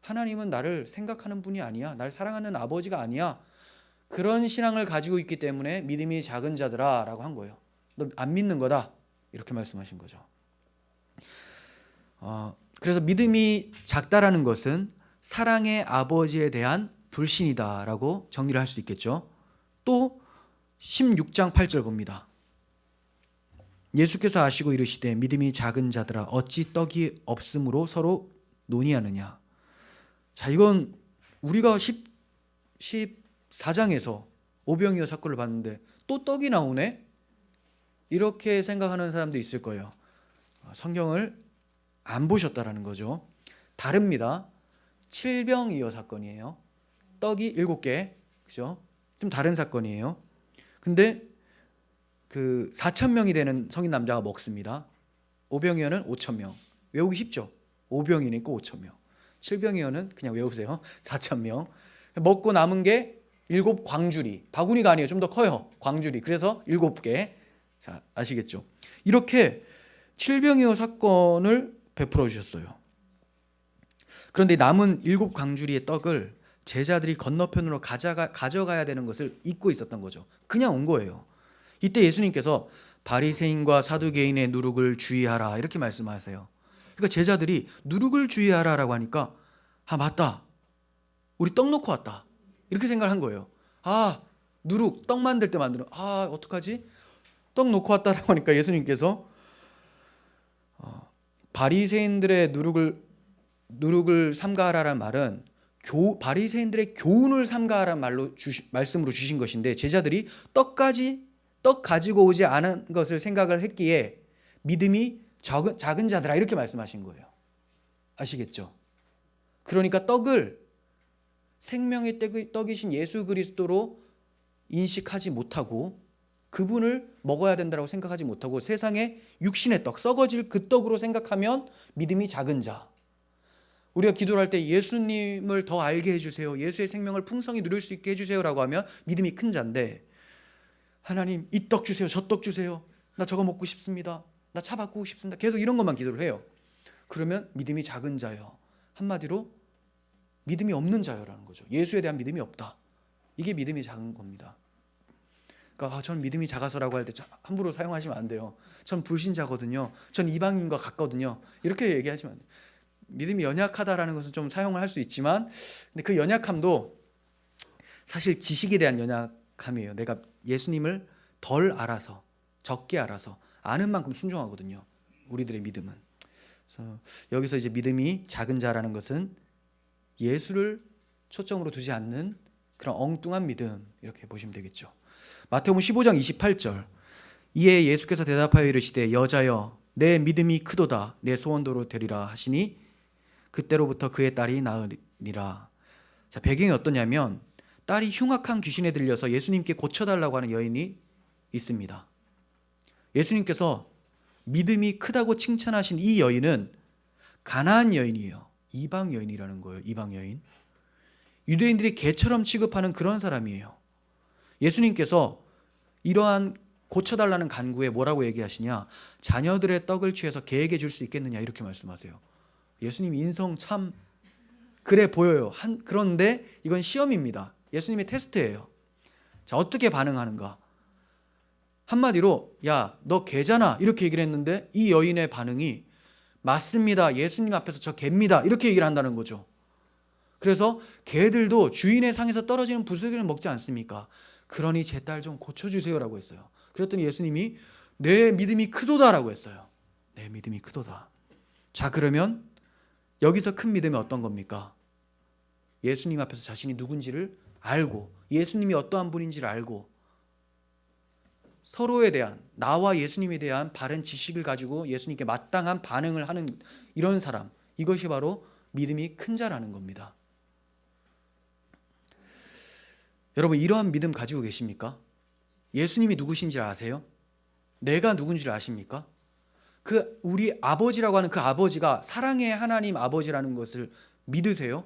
하나님은 나를 생각하는 분이 아니야. 날 사랑하는 아버지가 아니야. 그런 신앙을 가지고 있기 때문에 믿음이 작은 자들아 라고 한 거예요. 너 안 믿는 거다. 이렇게 말씀하신 거죠. 그래서 믿음이 작다라는 것은 사랑의 아버지에 대한 불신이다라고 정리를 할 수 있겠죠. 또 16장 8절 봅니다. 예수께서 아시고 이르시되 믿음이 작은 자들아 어찌 떡이 없음으로 서로 논의하느냐. 자, 이건 우리가 14장에서 오병이어 사건을 봤는데 또 떡이 나오네? 이렇게 생각하는 사람도 있을 거예요. 성경을 안 보셨다라는 거죠. 다릅니다. 칠병이어 사건이에요. 떡이 7개, 그죠? 좀 다른 사건이에요. 근데 그 4,000명이 되는 성인 남자가 먹습니다. 오병이어는 5,000명. 외우기 쉽죠? 오병이니까 5,000명. 칠병이어는 그냥 외우세요. 4,000명. 먹고 남은 게 7광주리. 바구니가 아니에요. 좀 더 커요. 광주리. 그래서 7개. 자, 아시겠죠? 이렇게 칠병이어 사건을 베풀어 주셨어요. 그런데 남은 7광주리의 떡을 제자들이 건너편으로 가져가야 되는 것을 잊고 있었던 거죠. 그냥 온 거예요. 이때 예수님께서 바리새인과 사두개인의 누룩을 주의하라 이렇게 말씀하세요. 그러니까 제자들이 누룩을 주의하라라고 하니까 맞다. 우리 떡 놓고 왔다. 이렇게 생각을 한 거예요. 누룩 떡 만들 때 만들어. 어떡하지? 떡 놓고 왔다라고 하니까 예수님께서 바리새인들의 누룩을 삼가하라는 말은 바리새인들의 교훈을 삼가하라는 말씀으로 주신 것인데 제자들이 떡 가지고 오지 않은 것을 생각을 했기에 믿음이 작은 자들아 이렇게 말씀하신 거예요. 아시겠죠? 그러니까 떡을 생명의 떡이신 예수 그리스도로 인식하지 못하고 그분을 먹어야 된다고 생각하지 못하고 세상의 육신의 떡, 썩어질 그 떡으로 생각하면 믿음이 작은 자. 우리가 기도를 할 때 예수님을 더 알게 해주세요. 예수의 생명을 풍성히 누릴 수 있게 해주세요라고 하면 믿음이 큰 자인데 하나님 이 떡 주세요. 저 떡 주세요. 나 저거 먹고 싶습니다. 나 차 바꾸고 싶습니다. 계속 이런 것만 기도를 해요. 그러면 믿음이 작은 자예요. 한마디로 믿음이 없는 자요라는 거죠. 예수에 대한 믿음이 없다. 이게 믿음이 작은 겁니다. 그러니까 전 믿음이 작아서라고 할 때 함부로 사용하시면 안 돼요. 전 불신자거든요. 전 이방인과 같거든요. 이렇게 얘기하시면 안 돼요. 믿음이 연약하다라는 것은 좀 사용을 할 수 있지만 근데 그 연약함도 사실 지식에 대한 연약함이에요. 내가 예수님을 덜 알아서 적게 알아서 아는 만큼 순종하거든요. 우리들의 믿음은. 그래서 여기서 이제 믿음이 작은 자라는 것은 예수를 초점으로 두지 않는 그런 엉뚱한 믿음 이렇게 보시면 되겠죠. 마태복음 15장 28절 이에 예수께서 대답하여 이르시되 여자여 내 믿음이 크도다 내 소원대로 되리라 하시니 그때로부터 그의 딸이 나으니라. 자, 배경이 어떠냐면 딸이 흉악한 귀신에 들려서 예수님께 고쳐달라고 하는 여인이 있습니다. 예수님께서 믿음이 크다고 칭찬하신 이 여인은 가나안 여인이에요. 이방 여인이라는 거예요. 이방 여인. 유대인들이 개처럼 취급하는 그런 사람이에요. 예수님께서 이러한 고쳐달라는 간구에 뭐라고 얘기하시냐? 자녀들의 떡을 취해서 개에게 줄 수 있겠느냐 이렇게 말씀하세요. 예수님 인성 참 그래 보여요. 그런데 이건 시험입니다. 예수님의 테스트예요. 자, 어떻게 반응하는가? 한마디로 야, 너 개잖아 이렇게 얘기를 했는데 이 여인의 반응이 맞습니다. 예수님 앞에서 저 개입니다. 이렇게 얘기를 한다는 거죠. 그래서 개들도 주인의 상에서 떨어지는 부스러기를 먹지 않습니까? 그러니 제 딸 좀 고쳐주세요라고 했어요. 그랬더니 예수님이 내 믿음이 크도다라고 했어요. 내 믿음이 크도다. 자, 그러면 여기서 큰 믿음이 어떤 겁니까? 예수님 앞에서 자신이 누군지를 알고 예수님이 어떠한 분인지를 알고 서로에 대한 나와 예수님에 대한 바른 지식을 가지고 예수님께 마땅한 반응을 하는 이런 사람, 이것이 바로 믿음이 큰 자라는 겁니다. 여러분, 이러한 믿음 가지고 계십니까? 예수님이 누구신지 아세요? 내가 누군지를 아십니까? 그 우리 아버지라고 하는 그 아버지가 사랑의 하나님 아버지라는 것을 믿으세요?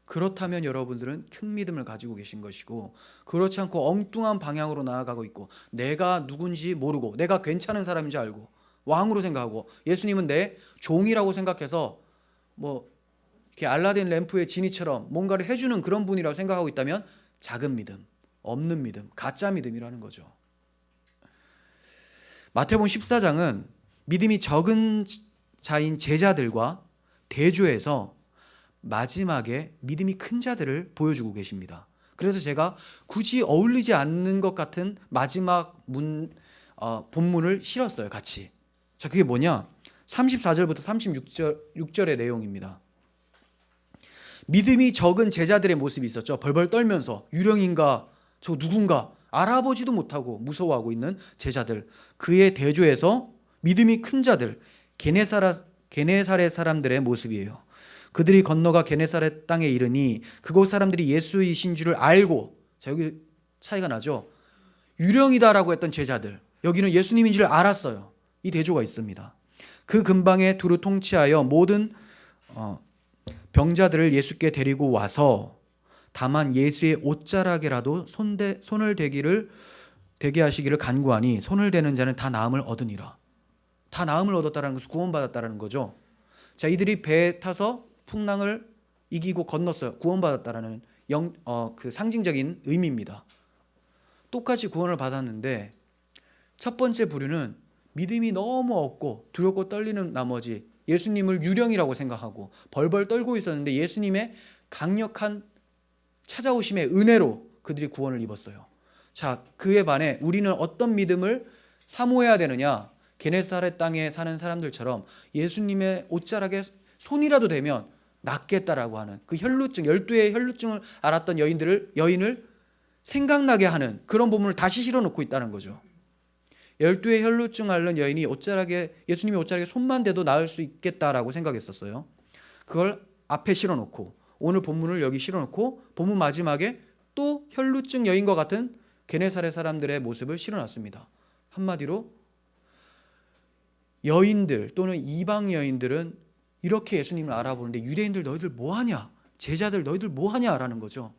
그렇다면 여러분들은 큰 믿음을 가지고 계신 것이고, 그렇지 않고 엉뚱한 방향으로 나아가고 있고, 내가 누군지 모르고 내가 괜찮은 사람인 줄 알고 왕으로 생각하고 예수님은 내 종이라고 생각해서 뭐 이렇게 알라딘 램프의 지니처럼 뭔가를 해주는 그런 분이라고 생각하고 있다면 작은 믿음, 없는 믿음, 가짜 믿음이라는 거죠. 마태복음 14장은 믿음이 적은 자인 제자들과 대조해서 마지막에 믿음이 큰 자들을 보여주고 계십니다. 그래서 제가 굳이 어울리지 않는 것 같은 마지막 본문을 실었어요, 같이. 자, 그게 뭐냐? 34절부터 36절의 내용입니다. 믿음이 적은 제자들의 모습이 있었죠. 벌벌 떨면서 유령인가 저 누군가 알아보지도 못하고 무서워하고 있는 제자들, 그의 대조에서 믿음이 큰 자들 게네사렛 사람들의 모습이에요. 그들이 건너가 게네사렛 땅에 이르니 그곳 사람들이 예수이신 줄을 알고, 자, 여기 차이가 나죠. 유령이다라고 했던 제자들, 여기는 예수님인 줄 알았어요. 이 대조가 있습니다. 그 근방에 두루 통치하여 모든 병자들을 예수께 데리고 와서 다만 예수의 옷자락에라도 손을 대게 하시기를 간구하니 손을 대는 자는 다 나음을 얻으니라. 다 나음을 얻었다는 것은 구원받았다는 거죠. 자, 이들이 배에 타서 풍랑을 이기고 건넜어요. 구원받았다라는 그 상징적인 의미입니다. 똑같이 구원을 받았는데 첫 번째 부류는 믿음이 너무 없고 두렵고 떨리는 나머지 예수님을 유령이라고 생각하고 벌벌 떨고 있었는데 예수님의 강력한 찾아오심의 은혜로 그들이 구원을 입었어요. 자, 그에 반해 우리는 어떤 믿음을 사모해야 되느냐? 게네사렛 땅에 사는 사람들처럼 예수님의 옷자락에 손이라도 대면 낫겠다라고 하는 그 혈루증, 12의 혈루증을 앓았던 여인을 생각나게 하는 그런 본문을 다시 실어놓고 있다는 거죠. 12의 혈루증 앓는 여인이 예수님의 옷자락에 손만 대도 나을 수 있겠다라고 생각했었어요. 그걸 앞에 실어놓고 오늘 본문을 여기 실어놓고 본문 마지막에 또 혈루증 여인과 같은 게네사렛 사람들의 모습을 실어놨습니다. 한마디로 여인들 또는 이방 여인들은 이렇게 예수님을 알아보는데 유대인들 너희들 뭐하냐? 제자들 너희들 뭐하냐라는 거죠.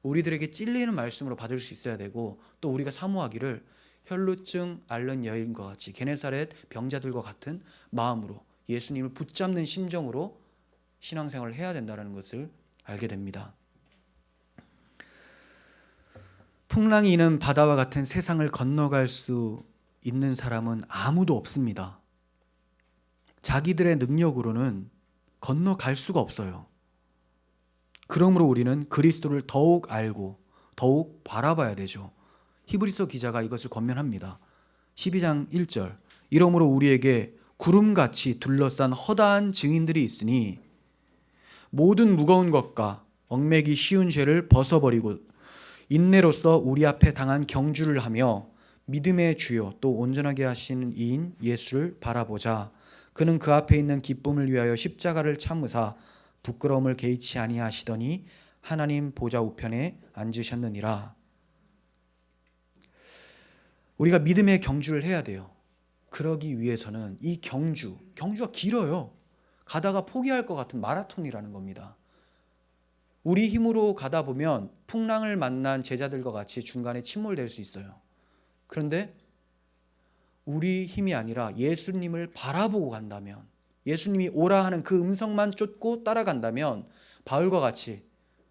우리들에게 찔리는 말씀으로 받을 수 있어야 되고, 또 우리가 사모하기를 혈루증 앓는 여인과 같이 게네사렛 병자들과 같은 마음으로 예수님을 붙잡는 심정으로 신앙생활을 해야 된다는 것을 알게 됩니다. 풍랑이 있는 바다와 같은 세상을 건너갈 수 있는 사람은 아무도 없습니다. 자기들의 능력으로는 건너갈 수가 없어요. 그러므로 우리는 그리스도를 더욱 알고 더욱 바라봐야 되죠. 히브리서 기자가 이것을 권면합니다. 12장 1절, 이러므로 우리에게 구름같이 둘러싼 허다한 증인들이 있으니 모든 무거운 것과 얽매기 쉬운 죄를 벗어버리고 인내로써 우리 앞에 당한 경주를 하며 믿음의 주요 또 온전하게 하시는 이인 예수를 바라보자. 그는 그 앞에 있는 기쁨을 위하여 십자가를 참으사 부끄러움을 개의치 아니하시더니 하나님 보좌 우편에 앉으셨느니라. 우리가 믿음의 경주를 해야 돼요. 그러기 위해서는 이 경주가 길어요. 가다가 포기할 것 같은 마라톤이라는 겁니다. 우리 힘으로 가다 보면 풍랑을 만난 제자들과 같이 중간에 침몰될 수 있어요. 그런데 우리 힘이 아니라 예수님을 바라보고 간다면, 예수님이 오라 하는 그 음성만 쫓고 따라간다면 바울과 같이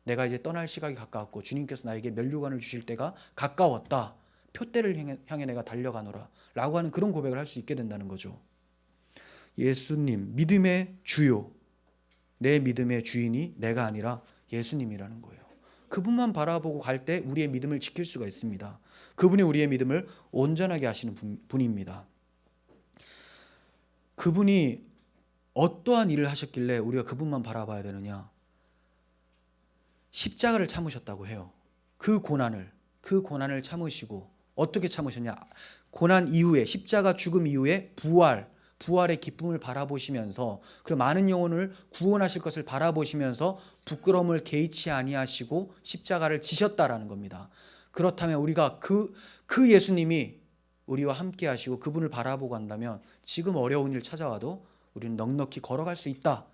내가 이제 떠날 시각이 가까웠고 주님께서 나에게 면류관을 주실 때가 가까웠다. 표대를 향해 내가 달려가노라 라고 하는 그런 고백을 할 수 있게 된다는 거죠. 예수님, 믿음의 주요, 내 믿음의 주인이 내가 아니라 예수님이라는 거예요. 그분만 바라보고 갈 때 우리의 믿음을 지킬 수가 있습니다. 그분이 우리의 믿음을 온전하게 하시는 분입니다. 그분이 어떠한 일을 하셨길래 우리가 그분만 바라봐야 되느냐? 십자가를 참으셨다고 해요. 그 고난을 참으시고 어떻게 참으셨냐? 고난 이후에, 십자가 죽음 이후에 부활의 기쁨을 바라보시면서, 그 많은 영혼을 구원하실 것을 바라보시면서 부끄러움을 개의치 아니하시고 십자가를 지셨다라는 겁니다. 그렇다면 우리가 그 예수님이 우리와 함께 하시고 그분을 바라보고 한다면 지금 어려운 일 찾아와도 우리는 넉넉히 걸어갈 수 있다.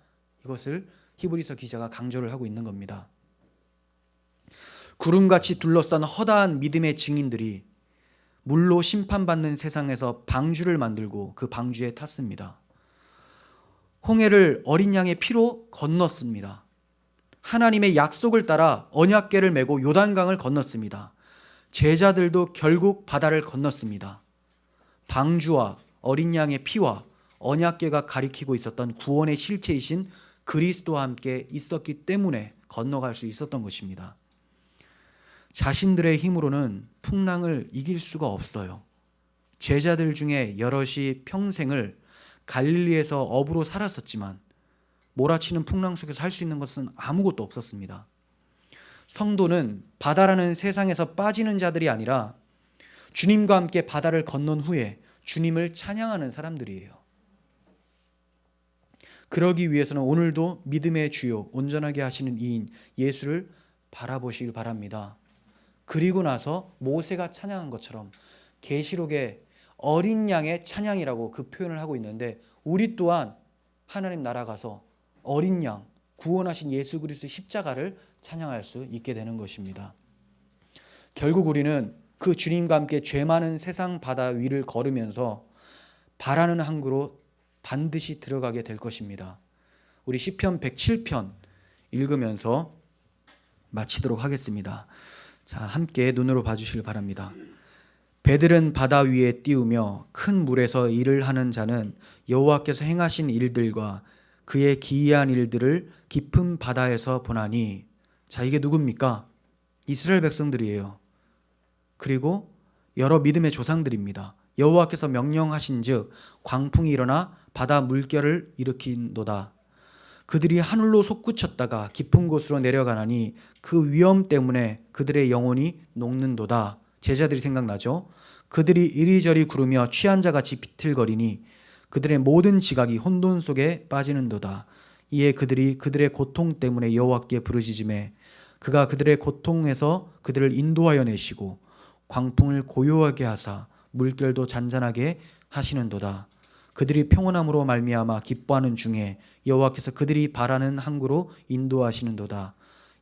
이것을 히브리서 기자가 강조를 하고 있는 겁니다. 구름같이 둘러싼 허다한 믿음의 증인들이 물로 심판받는 세상에서 방주를 만들고 그 방주에 탔습니다. 홍해를 어린 양의 피로 건넜습니다. 하나님의 약속을 따라 언약궤를 메고 요단강을 건넜습니다. 제자들도 결국 바다를 건넜습니다. 방주와 어린 양의 피와 언약궤가 가리키고 있었던 구원의 실체이신 그리스도와 함께 있었기 때문에 건너갈 수 있었던 것입니다. 자신들의 힘으로는 풍랑을 이길 수가 없어요. 제자들 중에 여럿이 평생을 갈릴리에서 어부로 살았었지만 몰아치는 풍랑 속에서 할 수 있는 것은 아무것도 없었습니다. 성도는 바다라는 세상에서 빠지는 자들이 아니라 주님과 함께 바다를 건넌 후에 주님을 찬양하는 사람들이에요. 그러기 위해서는 오늘도 믿음의 주요, 온전하게 하시는 이인 예수를 바라보시길 바랍니다. 그리고 나서 모세가 찬양한 것처럼 계시록에 어린 양의 찬양이라고 그 표현을 하고 있는데, 우리 또한 하나님 나라 가서 어린 양, 구원하신 예수 그리스도의 십자가를 찬양할 수 있게 되는 것입니다. 결국 우리는 그 주님과 함께 죄 많은 세상 바다 위를 걸으면서 바라는 항구로 반드시 들어가게 될 것입니다. 우리 시편 107편 읽으면서 마치도록 하겠습니다. 자, 함께 눈으로 봐주시길 바랍니다. 배들은 바다 위에 띄우며 큰 물에서 일을 하는 자는 여호와께서 행하신 일들과 그의 기이한 일들을 깊은 바다에서 보나니. 자, 이게 누굽니까? 이스라엘 백성들이에요. 그리고 여러 믿음의 조상들입니다. 여호와께서 명령하신즉 광풍이 일어나 바다 물결을 일으킨도다. 그들이 하늘로 솟구쳤다가 깊은 곳으로 내려가나니 그 위험 때문에 그들의 영혼이 녹는도다. 제자들이 생각나죠? 그들이 이리저리 구르며 취한 자같이 비틀거리니 그들의 모든 지각이 혼돈 속에 빠지는도다. 이에 그들이 그들의 고통 때문에 여호와께 부르짖으매 그가 그들의 고통에서 그들을 인도하여 내시고 광풍을 고요하게 하사 물결도 잔잔하게 하시는도다. 그들이 평온함으로 말미암아 기뻐하는 중에 여호와께서 그들이 바라는 항구로 인도하시는도다.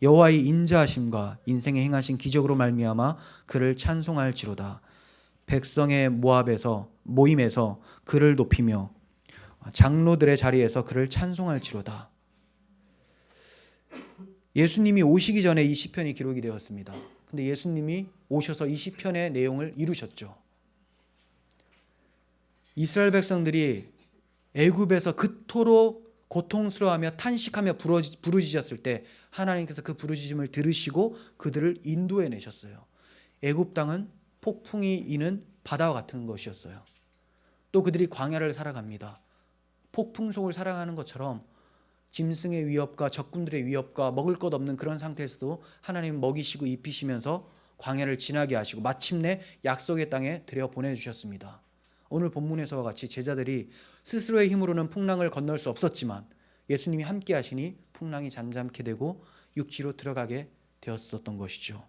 여호와의 인자하심과 인생에 행하신 기적으로 말미암아 그를 찬송할지로다. 백성의 모임에서 그를 높이며 장로들의 자리에서 그를 찬송할지로다. 예수님이 오시기 전에 이 시편이 기록이 되었습니다. 근데 예수님이 오셔서 이 시편의 내용을 이루셨죠. 이스라엘 백성들이 애굽에서 그토록 고통스러워하며 탄식하며 부르짖었을 때 하나님께서 그 부르짖음을 들으시고 그들을 인도해 내셨어요. 애굽 땅은 폭풍이 이는 바다와 같은 것이었어요. 또 그들이 광야를 살아갑니다. 폭풍 속을 살아가는 것처럼 짐승의 위협과 적군들의 위협과 먹을 것 없는 그런 상태에서도 하나님 먹이시고 입히시면서 광야를 지나게 하시고 마침내 약속의 땅에 들여보내주셨습니다. 오늘 본문에서와 같이 제자들이 스스로의 힘으로는 풍랑을 건널 수 없었지만 예수님이 함께 하시니 풍랑이 잠잠케 되고 육지로 들어가게 되었었던 것이죠.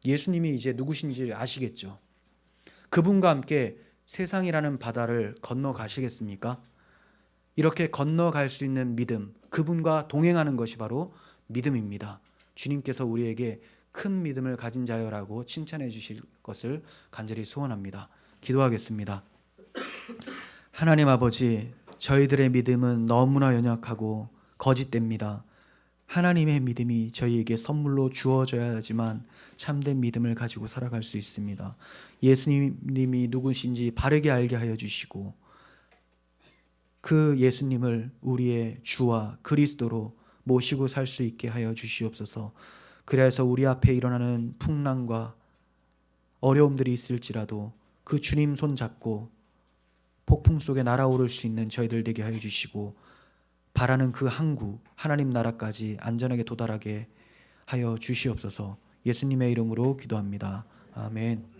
예수님이 이제 누구신지 아시겠죠? 그분과 함께 세상이라는 바다를 건너가시겠습니까? 이렇게 건너갈 수 있는 믿음, 그분과 동행하는 것이 바로 믿음입니다. 주님께서 우리에게 큰 믿음을 가진 자여라고 칭찬해 주실 것을 간절히 소원합니다. 기도하겠습니다. 하나님 아버지, 저희들의 믿음은 너무나 연약하고 거짓됩니다. 하나님의 믿음이 저희에게 선물로 주어져야 하지만 참된 믿음을 가지고 살아갈 수 있습니다. 예수님이 누구신지 바르게 알게 하여 주시고 그 예수님을 우리의 주와 그리스도로 모시고 살 수 있게 하여 주시옵소서. 그래서 우리 앞에 일어나는 풍랑과 어려움들이 있을지라도 그 주님 손 잡고 폭풍 속에 날아오를 수 있는 저희들 되게 하여 주시고 바라는 그 항구 하나님 나라까지 안전하게 도달하게 하여 주시옵소서. 예수님의 이름으로 기도합니다. 아멘.